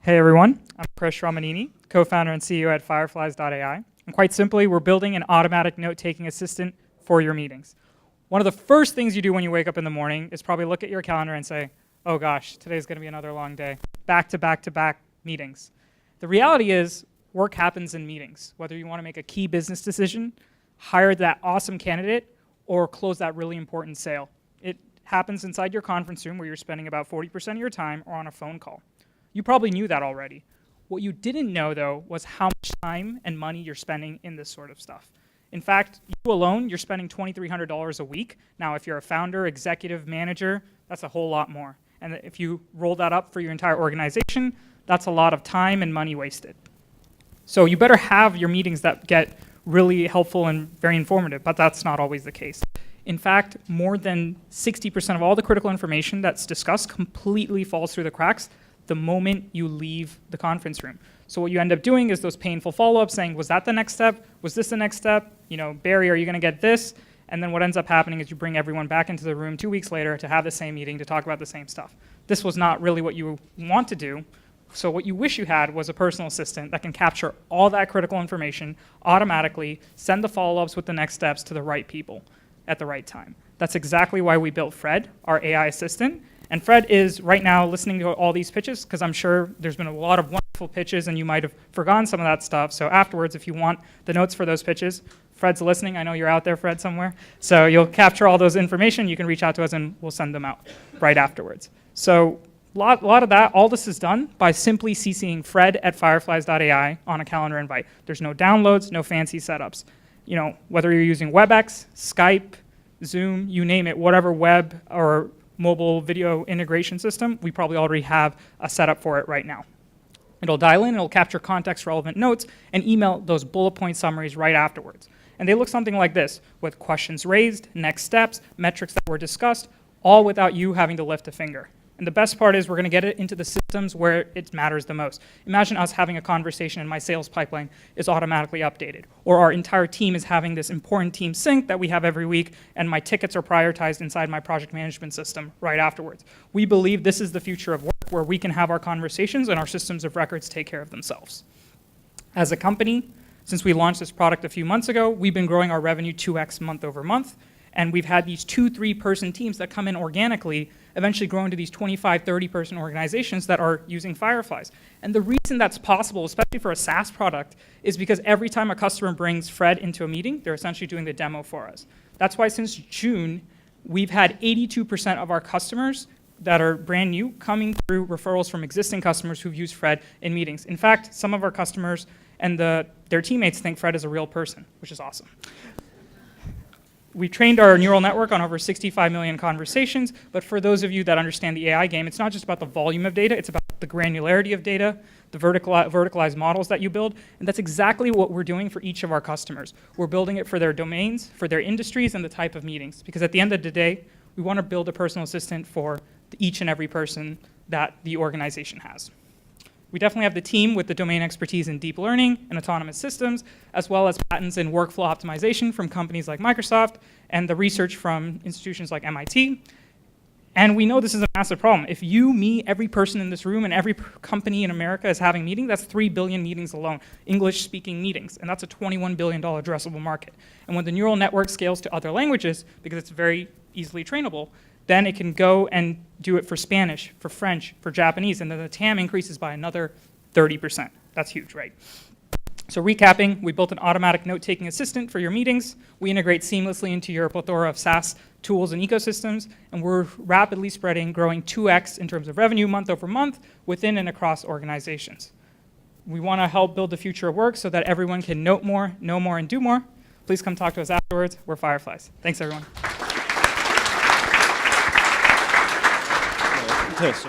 Hey everyone, I'm Chris Romanini, co-founder and CEO at Fireflies.ai. And quite simply, we're building an automatic note-taking assistant for your meetings. One of the first things you do when you wake up in the morning is probably look at your calendar and say, oh gosh, today's going to be another long day. Back to back to back meetings. The reality is work happens in meetings, whether you want to make a key business decision, hire that awesome candidate, or close that really important sale. It happens inside your conference room where you're spending about 40% of your time or on a phone call. You probably knew that already. What you didn't know, though, was how much time and money you're spending in this sort of stuff. In fact, you alone, you're spending $2,300 a week. Now, if you're a founder, executive, manager, that's a whole lot more. And if you roll that up for your entire organization, that's a lot of time and money wasted. So you better have your meetings that get really helpful and very informative, but that's not always the case. In fact, more than 60% of all the critical information that's discussed completely falls through the cracks the moment you leave the conference room. So what you end up doing is those painful follow-ups saying, was that the next step? Was this the next step? You know, Barry, are you going to get this? And then what ends up happening is you bring everyone back into the room 2 weeks later to have the same meeting to talk about the same stuff. This was not really what you want to do. So what you wish you had was a personal assistant that can capture all that critical information automatically, send the follow-ups with the next steps to the right people at the right time. That's exactly why we built Fred, our AI assistant. And Fred is right now listening to all these pitches because I'm sure there's been a lot of wonderful pitches and you might have forgotten some of that stuff. So afterwards, if you want the notes for those pitches, Fred's listening. I know you're out there, Fred, somewhere. So you'll capture all those information. You can reach out to us and we'll send them out right afterwards. So a lot of that, all this is done by simply CCing Fred at fireflies.ai on a calendar invite. There's no downloads, no fancy setups. You know, whether you're using WebEx, Skype, Zoom, you name it, whatever web or mobile video integration system, we probably already have a setup for it right now. It'll dial in, it'll capture context-relevant notes, and email those bullet point summaries right afterwards. And they look something like this, with questions raised, next steps, metrics that were discussed, all without you having to lift a finger. And the best part is we're going to get it into the systems where it matters the most. Imagine us having a conversation and my sales pipeline is automatically updated. Or our entire team is having this important team sync that we have every week and my tickets are prioritized inside my project management system right afterwards. We believe this is the future of work where we can have our conversations and our systems of records take care of themselves. As a company, since we launched this product a few months ago, we've been growing our revenue 2x month over month. And we've had these 2-3 person teams that come in organically, eventually grow into these 25, 30 person organizations that are using Fireflies. And the reason that's possible, especially for a SaaS product, is because every time a customer brings Fred into a meeting, they're essentially doing the demo for us. That's why since June, we've had 82% of our customers that are brand new coming through referrals from existing customers who've used Fred in meetings. In fact, some of our customers and their teammates think Fred is a real person, which is awesome. We trained our neural network on over 65 million conversations, but for those of you that understand the AI game, it's not just about the volume of data, it's about the granularity of data, the verticalized models that you build, and that's exactly what we're doing for each of our customers. We're building it for their domains, for their industries, and the type of meetings, because at the end of the day, we want to build a personal assistant for each and every person that the organization has. We definitely have the team with the domain expertise in deep learning and autonomous systems, as well as patents in workflow optimization from companies like Microsoft and the research from institutions like MIT. And we know this is a massive problem. If you, me, every person in this room, and every company in America is having meetings, that's 3 billion meetings alone, English-speaking meetings, and that's a $21 billion addressable market. And when the neural network scales to other languages, because it's very easily trainable, then it can go and do it for Spanish, for French, for Japanese, and then the TAM increases by another 30%. That's huge, right? So recapping, we built an automatic note-taking assistant for your meetings. We integrate seamlessly into your plethora of SaaS tools and ecosystems, and we're rapidly spreading, growing 2x in terms of revenue month over month within and across organizations. We want to help build the future of work so that everyone can note more, know more, and do more. Please come talk to us afterwards. We're Fireflies. Thanks, everyone. Okay, so